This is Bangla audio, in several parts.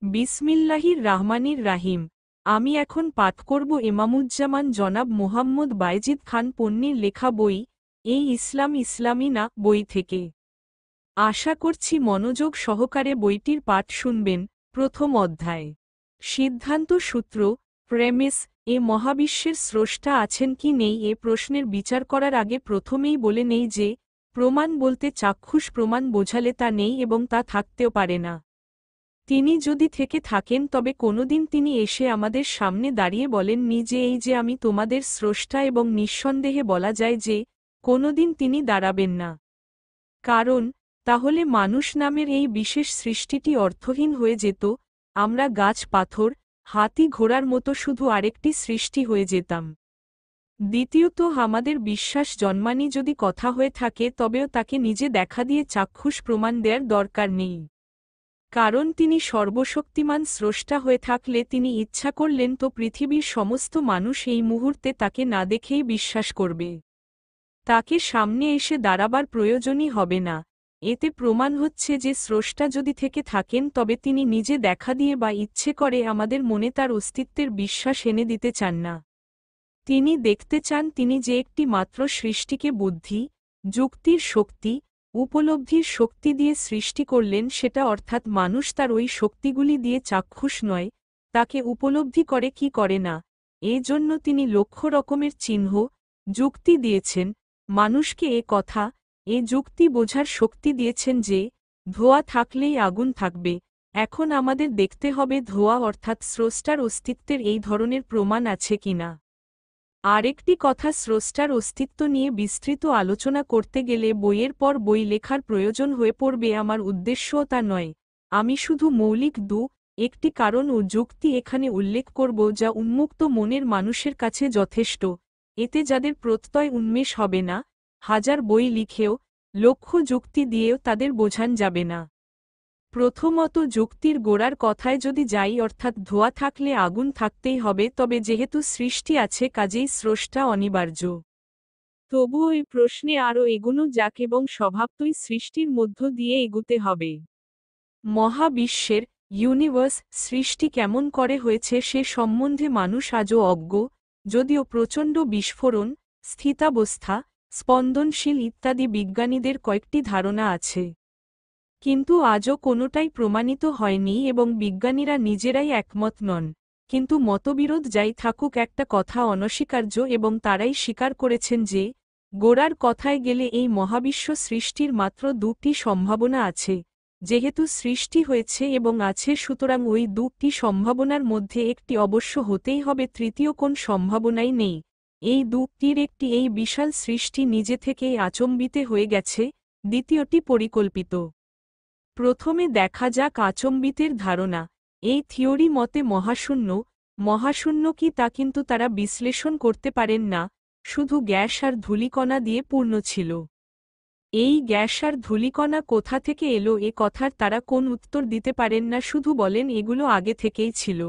বিসমিল্লাহির রাহমানির রাহিম। আমি এখন পাঠ করব এমামুজ্জামান জনাব মোহাম্মদ বায়েজিদ খান পন্নীর লেখা বই এই ইসলাম ইসলামী না বই থেকে। আশা করছি মনোযোগ সহকারে বইটির পাঠ শুনবেন। প্রথম অধ্যায়, সিদ্ধান্ত সূত্র, প্রেমিস। এ মহাবিশ্বের স্রষ্টা আছেন কি নেই এ প্রশ্নের বিচার করার আগে প্রথমেই বলে নেই যে প্রমাণ বলতে চাক্ষুষ প্রমাণ বোঝালে তা নেই এবং তা থাকতেও পারে না। তিনি যদি থেকে থাকেন তবে কোনোদিন তিনি এসে আমাদের সামনে দাঁড়িয়ে বলেননি যে এই যে আমি তোমাদের স্রষ্টা, এবং নিঃসন্দেহে বলা যায় যে কোনোদিন তিনি দাঁড়াবেন না। কারণ তাহলে মানুষ নামের এই বিশেষ সৃষ্টিটি অর্থহীন হয়ে যেত, আমরা গাছ পাথর হাতি ঘোড়ার মতো শুধু আরেকটি সৃষ্টি হয়ে যেতাম। দ্বিতীয়ত, আমাদের বিশ্বাস জন্মানি যদি কথা হয়ে থাকে তবেও তাকে নিজে দেখা দিয়ে চাক্ষুষ প্রমাণ দেওয়ার দরকার নেই। কারণ তিনি সর্বশক্তিমান স্রষ্টা হয়ে থাকলে তিনি ইচ্ছা করলেন তো পৃথিবীর সমস্ত মানুষ এই মুহূর্তে তাকে না দেখেই বিশ্বাস করবে। তাকে সামনে এসে দাঁড়াবার প্রয়োজনই হবে না। এতে প্রমাণ হচ্ছে যে স্রষ্টা যদি থেকে থাকেন তবে তিনি নিজে দেখা দিয়ে বা ইচ্ছে করে আমাদের মনে তার অস্তিত্বের বিশ্বাস এনে দিতে চান না। তিনি দেখতে চান তিনি যে একটি মাত্র সৃষ্টিকে বুদ্ধি, যুক্তির শক্তি, উপলব্ধির শক্তি দিয়ে সৃষ্টি করলেন, সেটা অর্থাৎ মানুষ তার ওই শক্তিগুলি দিয়ে চাক্ষুষ নয়, তাকে উপলব্ধি করে কি করে না। এজন্য তিনি লক্ষ রকমের চিহ্ন, যুক্তি দিয়েছেন মানুষকে। এ কথা, এ যুক্তি বোঝার শক্তি দিয়েছেন যে ধোঁয়া থাকলেই আগুন থাকবে। এখন আমাদের দেখতে হবে ধোঁয়া অর্থাৎ স্রষ্টার অস্তিত্বের এই ধরনের প্রমাণ আছে কিনা। আরেকটি কথা, স্রষ্টার অস্তিত্ব নিয়ে বিস্তৃত আলোচনা করতে গেলে বইয়ের পর বই লেখার প্রয়োজন হয়ে পড়বে। আমার উদ্দেশ্যও তা নয়। আমি শুধু মৌলিক একটি কারণ ও যুক্তি এখানে উল্লেখ করব যা উন্মুক্ত মনের মানুষের কাছে যথেষ্ট। এতে যাদের প্রত্যয় উন্মেষ হবে না, হাজার বই লিখেও লক্ষ যুক্তি দিয়েও তাদের বোঝান যাবে না। প্রথমত, যুক্তির গোড়ার কথায় যদি যাই, অর্থাৎ ধোঁয়া থাকলে আগুন থাকতেই হবে, তবে যেহেতু সৃষ্টি আছে কাজেই স্রষ্টা অনিবার্য। তবু ওই প্রশ্নে আরও এগুনো যাক এবং স্বভাবতই সৃষ্টির মধ্য দিয়ে এগুতে হবে। মহাবিশ্বের ইউনিভার্স সৃষ্টি কেমন করে হয়েছে সে সম্বন্ধে মানুষ আজও অজ্ঞ, যদিও প্রচণ্ড বিস্ফোরণ, স্থিতাবস্থা, স্পন্দনশীল ইত্যাদি বিজ্ঞানীদের কয়েকটি ধারণা আছে। কিন্তু আজও কোনোটাই প্রমাণিত হয়নি এবং বিজ্ঞানীরা নিজেরাই একমত নন। কিন্তু মতবিরোধ যাই থাকুক, একটা কথা অনস্বীকার্য এবং তারাই স্বীকার করেছেন যে গোড়ার কথায় গেলে এই মহাবিশ্ব সৃষ্টির মাত্র দুটি সম্ভাবনা আছে। যেহেতু সৃষ্টি হয়েছে এবং আছে, সুতরাং ওই দুটি সম্ভাবনার মধ্যে একটি অবশ্য হতেই হবে, তৃতীয় কোন সম্ভাবনাই নেই। এই দুটির একটি এই বিশাল সৃষ্টি নিজে থেকেই আচম্বিতে হয়ে গেছে, দ্বিতীয়টি পরিকল্পিত। প্রথমে দেখা যাক আচম্বিতের ধারণা। এই থিওরি মতে মহাশূন্য কি তা কিন্তু তারা বিশ্লেষণ করতে পারেন না, শুধু গ্যাস আর ধূলিকণা দিয়ে পূর্ণ ছিল। এই গ্যাস আর ধূলিকণা কোথা থেকে এলো এ কথার তারা কোন উত্তর দিতে পারেন না, শুধু বলেন এগুলো আগে থেকেই ছিল।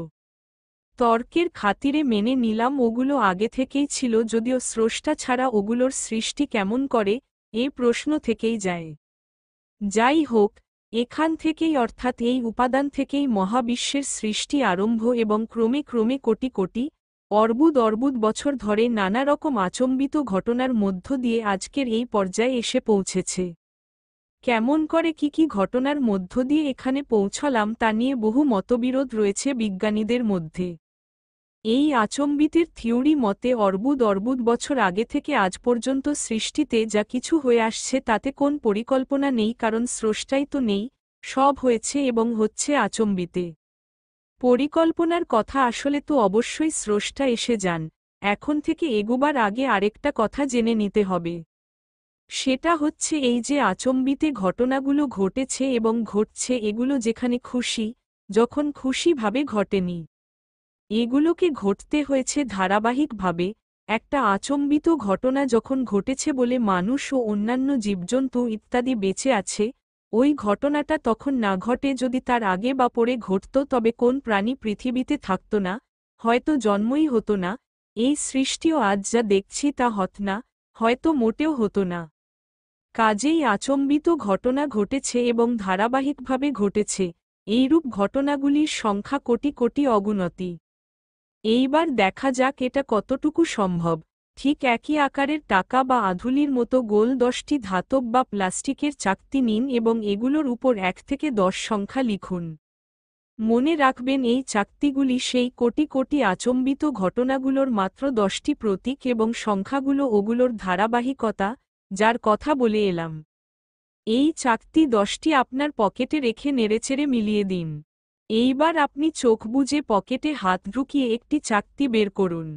তর্কের খাতিরে মেনে নিলাম ওগুলো আগে থেকেই ছিল, যদিও স্রষ্টা ছাড়া ওগুলোর সৃষ্টি কেমন করে এ প্রশ্ন থেকেই যায়। যাই হোক, এখান থেকেই অর্থাৎ এই উপাদান থেকেই মহাবিশ্বের সৃষ্টি আরম্ভ এবং ক্রমে ক্রমে কোটি কোটি অর্বুদ বছর ধরে নানা রকম আচম্বিত ঘটনার মধ্য দিয়ে আজকের এই পর্যায়ে এসে পৌঁছেছে। কেমন করে কি ঘটনার মধ্য দিয়ে এখানে পৌঁছলাম তা নিয়ে বহু মতবিরোধ রয়েছে বিজ্ঞানীদের মধ্যে। এই আচম্বিতের থিওরি মতে অর্বুদ বছর আগে থেকে আজ পর্যন্ত সৃষ্টিতে যা কিছু হয়ে আসছে তাতে কোন পরিকল্পনা নেই, কারণ স্রষ্টাই তো নেই, সব হয়েছে এবং হচ্ছে আচম্বিতে। পরিকল্পনার কথা আসলে তো অবশ্যই স্রষ্টা এসে যান। এখন থেকে এগোবার আগে আরেকটা কথা জেনে নিতে হবে। সেটা হচ্ছে এই যে আচম্বিতে ঘটনাগুলো ঘটেছে এবং ঘটছে, এগুলো যেখানে খুশি যখন খুশিভাবে ঘটেনি। এগুলোকে ঘটতে হয়েছে ধারাবাহিকভাবে। একটা আচম্বিত ঘটনা যখন ঘটেছে বলে মানুষ ও অন্যান্য জীবজন্তু ইত্যাদি বেঁচে আছে, ওই ঘটনাটা তখন না ঘটে যদি তার আগে বা পরে ঘটত তবে কোন প্রাণী পৃথিবীতে থাকত না, হয়তো জন্মই হতো না। এই সৃষ্টিও আজ যা দেখছি তা হত না, হয়তো মোটেও হতো না। কাজেই আচম্বিত ঘটনা ঘটেছে এবং ধারাবাহিকভাবে ঘটেছে। এইরূপ ঘটনাগুলির সংখ্যা কোটি কোটি অগুনতি। এইবার দেখা যাক এটা কতটুকু সম্ভব। ঠিক একই আকারের টাকা বা আধুলির মতো গোল 10টি ধাতব বা প্লাস্টিকের চাকতি নিন এবং এগুলোর উপর 1 থেকে 10 সংখ্যা লিখুন। মনে রাখবেন এই চাকতিগুলি সেই কোটি কোটি আচম্বিত ঘটনাগুলোর মাত্র 10টি প্রতীক এবং সংখ্যাগুলো ওগুলোর ধারাবাহিকতা, যার কথা বলে এলাম। এই চাকতি 10টি আপনার পকেটে রেখে নেড়েচেড়ে মিলিয়ে দিন। এইবার আপনি চোখ বুজে পকেটে হাত ঢুকিয়ে একটি চাকতি বের করুন।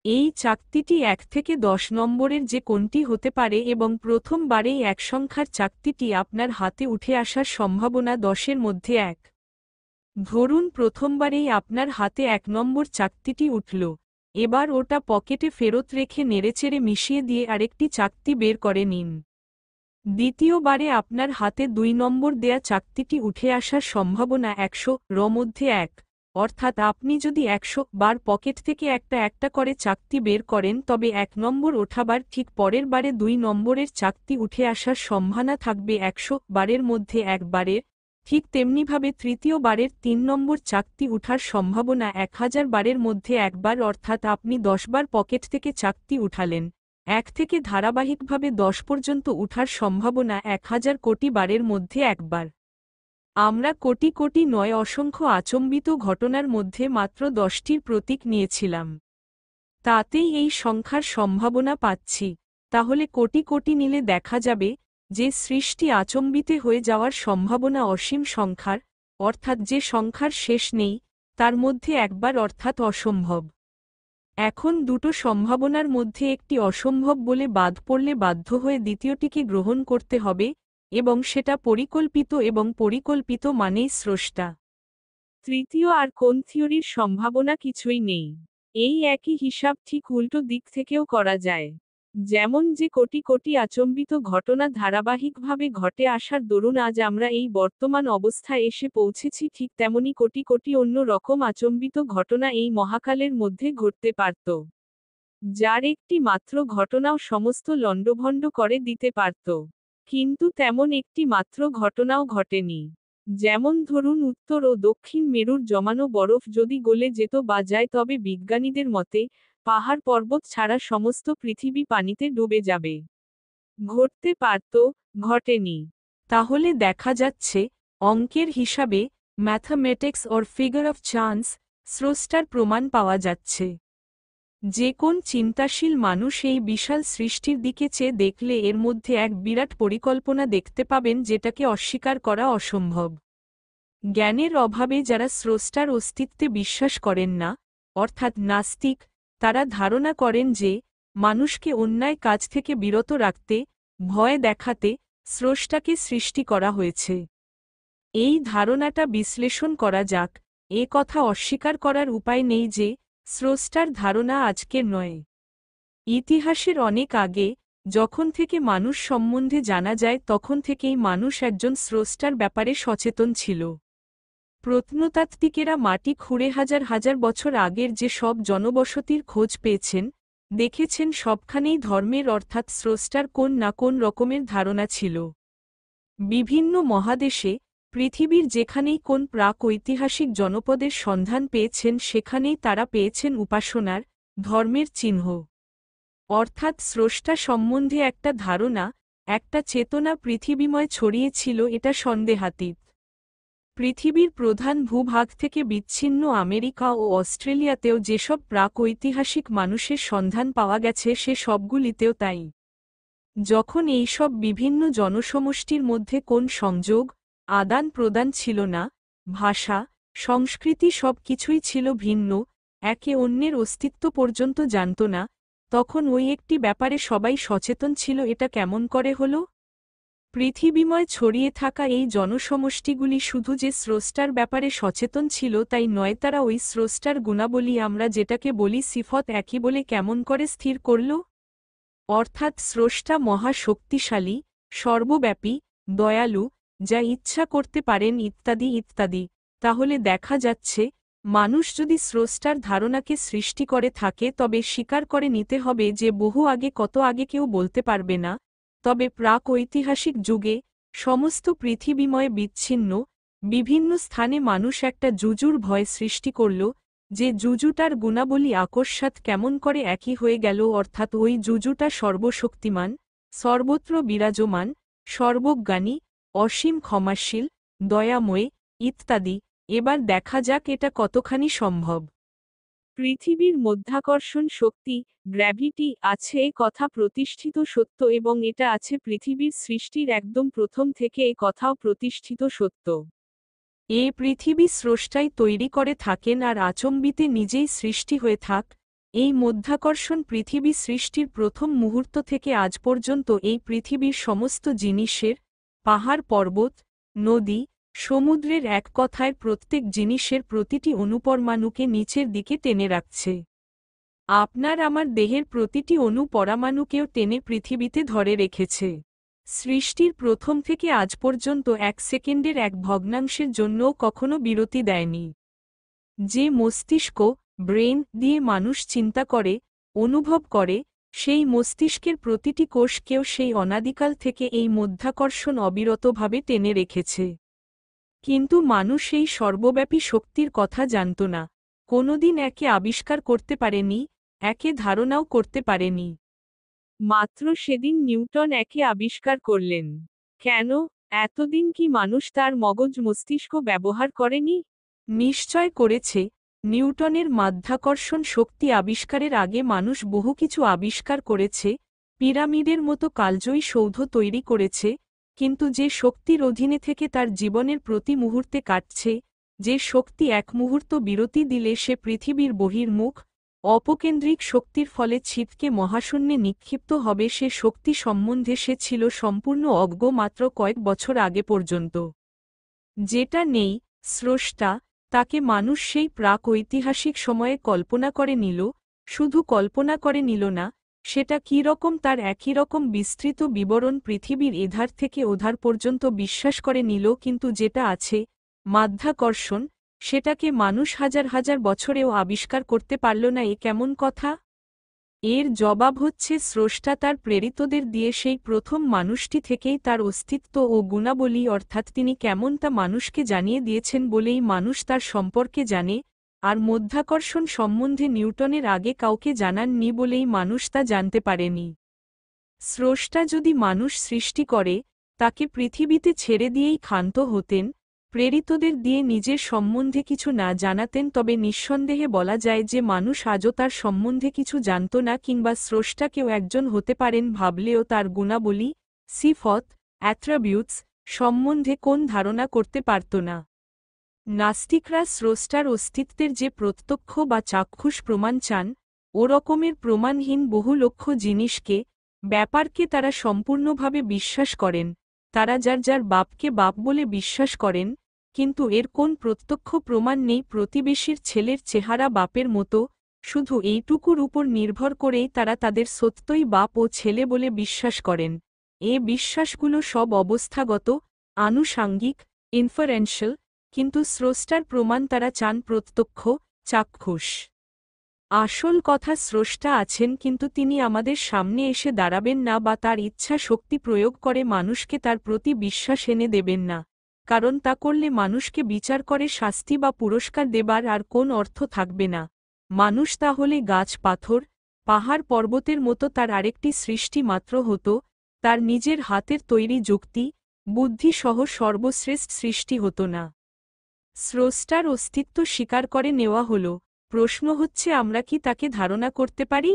এই চাকতিটি 1 থেকে 10 নম্বরের যে কোনটি হতে পারে এবং প্রথমবারেই এক সংখ্যার চাকতিটি আপনার হাতে উঠে আসার সম্ভাবনা 10-এর মধ্যে 1। ধরুন প্রথমবারেই আপনার হাতে 1 নম্বর চাকতিটি উঠল। এবার ওটা পকেটে ফেরত রেখে নেড়েচেড়ে মিশিয়ে দিয়ে আরেকটি চাকতি বের করে নিন। দ্বিতীয়বারে আপনার হাতে 2 নম্বর দেয়া চাকতিটি উঠে আসার সম্ভাবনা 100-র মধ্যে 1, অর্থাৎ আপনি যদি 100 বার পকেট থেকে একটা একটা করে চাকতি বের করেন তবে 1 নম্বর ওঠাবার ঠিক পরের বারে 2 নম্বরের চাকতি উঠে আসার সম্ভাবনা থাকবে 100 বারের মধ্যে 1 বারের। ঠিক তেমনিভাবে তৃতীয় বারের 3 নম্বর চাকতি উঠার সম্ভাবনা 1000 বারের মধ্যে 1 বার, অর্থাৎ আপনি 10 বার পকেট থেকে চাকতি উঠালেন। 1 থেকে ধারাবাহিকভাবে 10 পর্যন্ত উঠার সম্ভাবনা 1000 কোটি বারের মধ্যে 1 বার। আমরা কোটি কোটি নয়, অসংখ্য আচম্বিত ঘটনার মধ্যে মাত্র 10টির প্রতীক নিয়েছিলাম। তাতেই এই সংখ্যার সম্ভাবনা পাচ্ছি। তাহলে কোটি কোটি নিলে দেখা যাবে যে সৃষ্টি আচম্বিতে হয়ে যাওয়ার সম্ভাবনা অসীম সংখ্যার, অর্থাৎ যে সংখ্যার শেষ নেই, তার মধ্যে একবার, অর্থাৎ অসম্ভব। এখন দুটো সম্ভাবনার মধ্যে একটি অসম্ভব বলে বাদ পড়লে বাধ্য হয়ে দ্বিতীয়টিকে গ্রহণ করতে হবে, এবং সেটা পরিকল্পিত, এবং পরিকল্পিত মানেই স্রষ্টা। তৃতীয় আর কোন থিওরির সম্ভাবনা কিছুই নেই। এই একই হিসাব ঠিক উল্টো দিক থেকেও করা যায়। যেমন যে কোটি কোটি আচম্বিত ঘটনা ধারাবাহিকভাবে ঘটে আসার দরুন আজ আমরা এই বর্তমান অবস্থায় এসে পৌঁছেছি, ঠিক তেমনি কোটি কোটি অন্য রকম আচম্বিত ঘটনা এই মহাকালের মধ্যে ঘটতে পারত, যার একটি মাত্র ঘটনাও সমস্ত লণ্ডভণ্ড করে দিতে পারত। কিন্তু তেমন একটি মাত্র ঘটনাও ঘটেনি। যেমন ধরুন উত্তর ও দক্ষিণ মেরুর জমানো বরফ যদি গলে যেত বা যায় তবে বিজ্ঞানীদের মতে পাহাড় পর্বত ছাড়া সমস্ত পৃথিবী পানিতে ডুবে যাবে। ঘটতে পারত, ঘটেনি। তাহলে দেখা যাচ্ছে অঙ্কের হিসাবে, mathematics or figure of chance, স্রষ্টার প্রমাণ পাওয়া যাচ্ছে। যে কোন চিন্তাশীল মানুষ এই বিশাল সৃষ্টির দিকে চেয়ে দেখলে এর মধ্যে এক বিরাট পরিকল্পনা দেখতে পাবেন, যেটাকে অস্বীকার করা অসম্ভব। জ্ঞানের অভাবে যারা স্রষ্টার অস্তিত্বে বিশ্বাস করেন না, অর্থাৎ নাস্তিক, তারা ধারণা করেন যে মানুষকে অন্যায় কাজ থেকে বিরত রাখতে, ভয় দেখাতে স্রষ্টাকে সৃষ্টি করা হয়েছে। এই ধারণাটা বিশ্লেষণ করা যাক। এ কথা অস্বীকার করার উপায় নেই যে স্রষ্টার ধারণা আজকের নয়। ইতিহাসের অনেক আগে, যখন থেকে মানুষ সম্বন্ধে জানা যায় তখন থেকেই মানুষ একজন স্রষ্টার ব্যাপারে সচেতন ছিল। প্রত্নতাত্ত্বিকেরা মাটি খুঁড়ে হাজার হাজার বছর আগের যে সব জনবসতির খোঁজ পেয়েছেন, দেখেছেন সবখানেই ধর্মের অর্থাৎ স্রষ্টার কোন না কোন রকমের ধারণা ছিল। বিভিন্ন মহাদেশে, পৃথিবীর যেখানেই কোন প্রাক ঐতিহাসিক জনপদের সন্ধান পেয়েছেন সেখানেই তারা পেয়েছেন উপাসনার, ধর্মের চিহ্ন। অর্থাৎ স্রষ্টা সম্বন্ধে একটা ধারণা, একটা চেতনা পৃথিবীময় ছড়িয়েছিল, এটা সন্দেহাতীত। পৃথিবীর প্রধান ভূভাগ থেকে বিচ্ছিন্ন আমেরিকা ও অস্ট্রেলিয়াতেও যেসব প্রাক ঐতিহাসিক মানুষের সন্ধান পাওয়া গেছে সে সবগুলিতেও তাই। যখন এইসব বিভিন্ন জনসমষ্টির মধ্যে কোন সংযোগ, আদান প্রদান ছিল না, ভাষা, সংস্কৃতি সব কিছুই ছিল ভিন্ন, একে অন্যের অস্তিত্ব পর্যন্ত জানত না, তখন ওই একটি ব্যাপারে সবাই সচেতন ছিল, এটা কেমন করে হলো? পৃথিবীময় ছড়িয়ে থাকা এই জনসমষ্টিগুলি শুধু যে স্রষ্টার ব্যাপারে সচেতন ছিল তাই নয়, তারা ওই স্রষ্টার গুণাবলী, আমরা যেটাকে বলি সিফত, একই বলে কেমন করে স্থির করল? অর্থাৎ স্রষ্টা মহা শক্তিশালী, সর্বব্যাপী, দয়ালু, যা ইচ্ছা করতে পারেন ইত্যাদি ইত্যাদি। তাহলে দেখা যাচ্ছে মানুষ যদি স্রষ্টার ধারণাকে সৃষ্টি করে থাকে তবে স্বীকার করে নিতে হবে যে বহু আগে, কত আগে কেউ বলতে পারবে না, তবে প্রাক ঐতিহাসিক যুগে সমস্ত পৃথিবীময় বিচ্ছিন্ন বিভিন্ন স্থানে মানুষ একটা জুজুর ভয় সৃষ্টি করল, যে জুজুটার গুণাবলী আকস্মাৎ কেমন করে একই হয়ে গেল, অর্থাৎ ওই জুজুটা সর্বশক্তিমান, সর্বত্র বিরাজমান, সর্বজ্ঞানী, অসীম ক্ষমাশীল, দয়াময় ইত্যাদি। এবার দেখা যাক এটা কতখানি সম্ভব। পৃথিবীর মধ্যাকর্ষণ শক্তি, গ্র্যাভিটি আছে এ কথা প্রতিষ্ঠিত সত্য, এবং এটা আছে পৃথিবীর সৃষ্টির একদম প্রথম থেকে, এ কথাও প্রতিষ্ঠিত সত্য। এ পৃথিবী স্রষ্টাই তৈরি করে থাকেন, আর আচম্বিতে নিজেই সৃষ্টি হয়ে থাক। এই মধ্যাকর্ষণ পৃথিবী সৃষ্টির প্রথম মুহূর্ত থেকে আজ পর্যন্ত এই পৃথিবীর সমস্ত জিনিসের, পাহাড় পর্বত, নদী, সমুদ্রের, এক কথায় প্রত্যেক জিনিসের প্রতিটি অণুপরমাণুকে নিচের দিকে টেনে রাখছে। আপনার আমার দেহের প্রতিটি অণু পরমাণুকেও টেনে পৃথিবীতে ধরে রেখেছে। সৃষ্টির প্রথম থেকে আজ পর্যন্ত এক সেকেন্ডের এক ভগ্নাংশের জন্যও কখনো বিরতি দেয়নি। যে মস্তিষ্ক, ব্রেন দিয়ে মানুষ চিন্তা করে, অনুভব করে, সেই মস্তিষ্কের প্রতিটি কোষকেও সেই অনাদিকাল থেকে এই মধ্যাকর্ষণ অবিরতভাবে টেনে রেখেছে। কিন্তু মানুষ এই সর্বব্যাপী শক্তির কথা জানত না, কোনোদিন একে আবিষ্কার করতে পারেনি, একে ধারণাও করতে পারেনি। মাত্র সেদিন নিউটন একে আবিষ্কার করলেন। কেন? এতদিন কি মানুষ তার মগজ মস্তিষ্ক ব্যবহার করেনি? নিশ্চয় করেছে। নিউটনের মাধ্যাকর্ষণ শক্তি আবিষ্কারের আগে মানুষ বহু কিছু আবিষ্কার করেছে, পিরামিডের মতো কালজয়ী সৌধ তৈরি করেছে, কিন্তু যে শক্তির অধীনে থেকে তার জীবনের প্রতি মুহূর্তে কাটছে, যে শক্তি এক মুহূর্ত বিরতি দিলে সে পৃথিবীর বহির্মুখ, অপকেন্দ্রিক শক্তির ফলে ছিটকে মহাশূন্যে নিক্ষিপ্ত হবে, সে শক্তি সম্বন্ধে সে ছিল সম্পূর্ণ অজ্ঞ মাত্র কয়েক বছর আগে পর্যন্ত। যেটা নেই, স্রষ্টা, তাকে মানুষ সেই প্রাক ঐতিহাসিক সময়ে কল্পনা করে নিল, শুধু কল্পনা করে নিল না, সেটা কী রকম তার একই রকম বিস্তৃত বিবরণ পৃথিবীর এধার থেকে ওধার পর্যন্ত বিশ্বাস করে নিল, কিন্তু যেটা আছে, মাধ্যাকর্ষণ, সেটাকে মানুষ হাজার হাজার বছরেও আবিষ্কার করতে পারল না। এ কেমন কথা? এর জবাব হচ্ছে স্রষ্টা তার প্রেরিতদের দিয়ে সেই প্রথম মানুষটি থেকেই তার অস্তিত্ব ও গুণাবলী, অর্থাৎ তিনি কেমন তা মানুষকে জানিয়ে দিয়েছেন বলেই মানুষ তার সম্পর্কে জানে, আর মধ্যাকর্ষণ সম্বন্ধে নিউটনের আগে কাউকে জানাননি বলেই মানুষ তা জানতে পারেনি। স্রষ্টা যদি মানুষ সৃষ্টি করে, তাকে পৃথিবীতে ছেড়ে দিয়েই ক্ষান্ত হতেন, প্রেরিতদের দিয়ে নিজের সম্বন্ধে কিছু না জানাতেন, তবে নিঃসন্দেহে বলা যায় যে মানুষ আজও তার সম্বন্ধে কিছু জানত না, কিংবা স্রষ্টা কেউ একজন হতে পারেন ভাবলেও তার গুণাবলী, সিফত, অ্যাট্রিবিউটস সম্বন্ধে কোন ধারণা করতে পারত না। নাস্তিকরা স্রষ্টার অস্তিত্বের যে প্রত্যক্ষ বা চাক্ষুষ প্রমাণ চান, ওরকমের প্রমাণহীন বহু লক্ষ জিনিসকে, ব্যাপারকে তারা সম্পূর্ণভাবে বিশ্বাস করেন। তারা যার যার বাপকে বাপ বলে বিশ্বাস করেন, কিন্তু এর কোন প্রত্যক্ষ প্রমাণ নেই প্রতিবেশীর ছেলের চেহারা বাপের মতো, শুধু এইটুকুর উপর নির্ভর করেই তারা তাদের সত্যই বাপ ও ছেলে বলে বিশ্বাস করেন। এ বিশ্বাসগুলো সব অবস্থাগত, আনুষাঙ্গিক, ইনফারেন্সিয়াল, কিন্তু স্রষ্টার প্রমাণ তারা চান প্রত্যক্ষ, চাক্ষুষ। আসল কথা, স্রষ্টা আছেন, কিন্তু তিনি আমাদের সামনে এসে দাঁড়াবেন না বা তার ইচ্ছা শক্তি প্রয়োগ করে মানুষকে তার প্রতি বিশ্বাস এনে দেবেন না, কারণ তা করলে মানুষকে বিচার করে শাস্তি বা পুরস্কার দেবার আর কোন অর্থ থাকবে না। মানুষ তাহলে গাছ পাথর, পাহাড় পর্বতের মতো তার আরেকটি সৃষ্টি মাত্র হতো, তার নিজের হাতের তৈরি যুক্তি, বুদ্ধি সহ সর্বশ্রেষ্ঠ সৃষ্টি হতো না। স্রষ্টার অস্তিত্ব স্বীকার করে নেওয়া হলো, প্রশ্ন হচ্ছে আমরা কি তাকে ধারণা করতে পারি?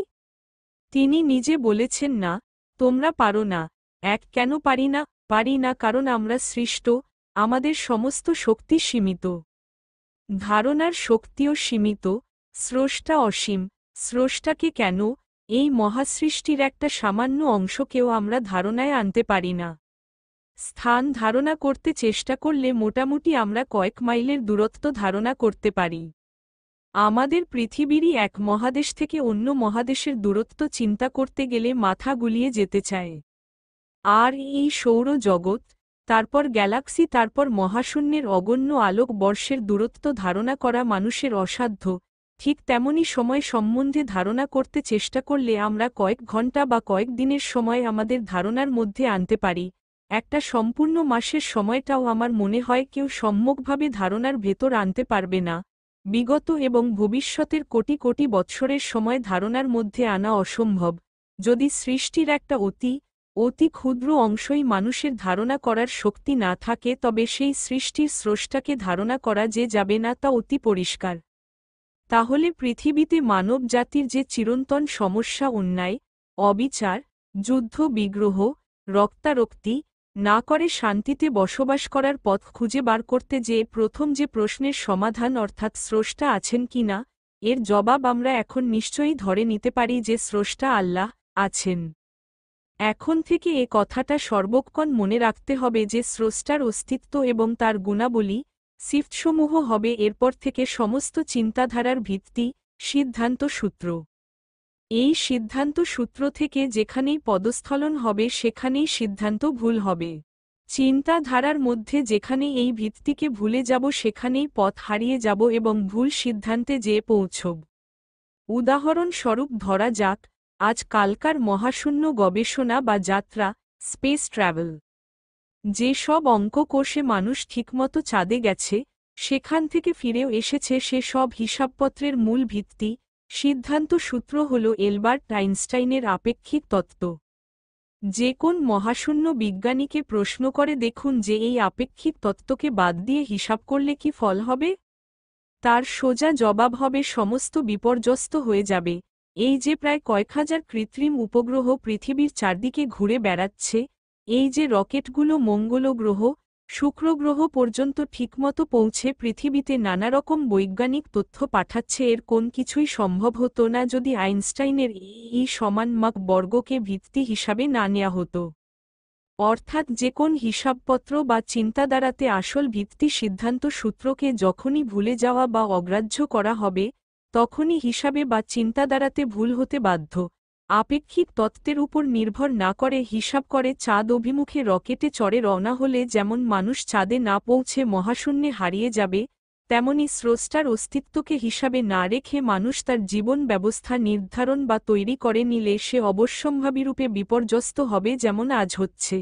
তিনি নিজে বলেছেন না, তোমরা পারো না। কেন পারি না? পারি না কারণ আমরা সৃষ্ট, আমাদের সমস্ত শক্তি সীমিত। ধারণার শক্তিও সীমিত, স্রষ্টা অসীম। স্রষ্টাকে কেন, এই মহাসৃষ্টির একটা সামান্য অংশকেও আমরা ধারণায় আনতে পারি না। স্থান ধারণা করতে চেষ্টা করলে মোটামুটি আমরা কয়েক মাইলের দূরত্ব ধারণা করতে পারি। আমাদের পৃথিবীরই এক মহাদেশ থেকে অন্য মহাদেশের দূরত্ব চিন্তা করতে গেলে মাথা গুলিয়ে যেতে চায়। আর এই সৌরজগৎ, তারপর গ্যালাক্সি, তারপর মহাশূন্যের অগণ্য আলোক বর্ষের দূরত্ব ধারণা করা মানুষের অসাধ্য। ঠিক তেমনি সময় সম্বন্ধে ধারণা করতে চেষ্টা করলে আমরা কয়েক ঘন্টা বা কয়েক দিনের সময় আমাদের ধারণার মধ্যে আনতে পারি, একটা সম্পূর্ণ মাসের সময়টাও আমার মনে হয় কেউ সম্যকভাবে ধারণার ভেতর আনতে পারবে না। বিগত এবং ভবিষ্যতের কোটি কোটি বৎসরের সময় ধারণার মধ্যে আনা অসম্ভব। যদি সৃষ্টির একটা অতি ক্ষুদ্র অংশই মানুষের ধারণা করার শক্তি না থাকে, তবে সেই সৃষ্টির স্রষ্টাকে ধারণা করা যে যাবে না তা অতি পরিষ্কার। তাহলে পৃথিবীতে মানব জাতির যে চিরন্তন সমস্যা, অন্যায়, অবিচার, যুদ্ধ বিগ্রহ, রক্তারক্তি না করে শান্তিতে বসবাস করার পথ খুঁজে বার করতে যে প্রথম যে প্রশ্নের সমাধান, অর্থাৎ স্রষ্টা আছেন কিনা, এর জবাব আমরা এখন নিশ্চয়ই ধরে নিতে পারি যে স্রষ্টা আল্লাহ আছেন। এখন থেকে এ কথাটা সর্বক্ষণ মনে রাখতে হবে যে স্রষ্টার অস্তিত্ব এবং তার গুণাবলী, সিফতসমূহ হবে এরপর থেকে সমস্ত চিন্তাধারার ভিত্তি, সিদ্ধান্ত সূত্র। এই সিদ্ধান্ত সূত্র থেকে যেখানেই পদস্খলন হবে সেখানেই সিদ্ধান্ত ভুল হবে। চিন্তাধারার মধ্যে যেখানে এই ভিত্তিকে ভুলে যাব সেখানেই পথ হারিয়ে যাব এবং ভুল সিদ্ধান্তে যেয়ে পৌঁছব। উদাহরণস্বরূপ ধরা যাক, আজকালকার মহাশূন্য গবেষণা বা যাত্রা, স্পেস ট্র্যাভেল। যে সব অঙ্ক কষে মানুষ ঠিকমতো চাঁদে গেছে, সেখান থেকে ফিরেও এসেছে, সে সব হিসাবপত্রের মূল ভিত্তি, সিদ্ধান্ত সূত্র হল এলবার্ট আইনস্টাইনের আপেক্ষিক তত্ত্ব। যে কোন মহাশূন্য বিজ্ঞানীকে প্রশ্ন করে দেখুন যে এই আপেক্ষিক তত্ত্বকে বাদ দিয়ে হিসাব করলে কি ফল হবে? তার সোজা জবাব হবে সমস্ত বিপর্যস্ত হয়ে যাবে। এই যে প্রায় কয়েক হাজার কৃত্রিম উপগ্রহ পৃথিবীর চারদিকে ঘুরে বেড়াচ্ছে, এই যে রকেটগুলো মঙ্গল গ্রহ, শুক্র গ্রহ পর্যন্ত ঠিকমতো পৌঁছে পৃথিবীতে নানারকম বৈজ্ঞানিক তথ্য পাঠাচ্ছে, এর কোন কিছুই সম্ভব হতো না যদি আইনস্টাইনের ই সমান মাক বর্গকে ভিত্তি হিসাবে না নেওয়া হতো। অর্থাৎ যে কোন হিসাবপত্র বা চিন্তাধারাতে আসল ভিত্তি সিদ্ধান্ত সূত্রকে যখনই ভুলে যাওয়া বা অগ্রাহ্য করা হবে, তখনই হিসাবে বা চিন্তাধারাতে ভুল হতে বাধ্য। আপেক্ষিক তত্ত্বের উপর নির্ভর না করে হিসাব করে চাঁদ অভিমুখে রকেটে চড়ে রওনা হলে যেমন মানুষ চাঁদে না পৌঁছে মহাশূন্যে হারিয়ে যাবে, তেমনি স্রষ্টার অস্তিত্বকে হিসাবে না রেখে মানুষ তার জীবন ব্যবস্থা নির্ধারণ বা তৈরি করে নিলে সে অবশ্যম্ভাবীরূপে বিপর্যস্ত হবে, যেমন আজ হচ্ছে।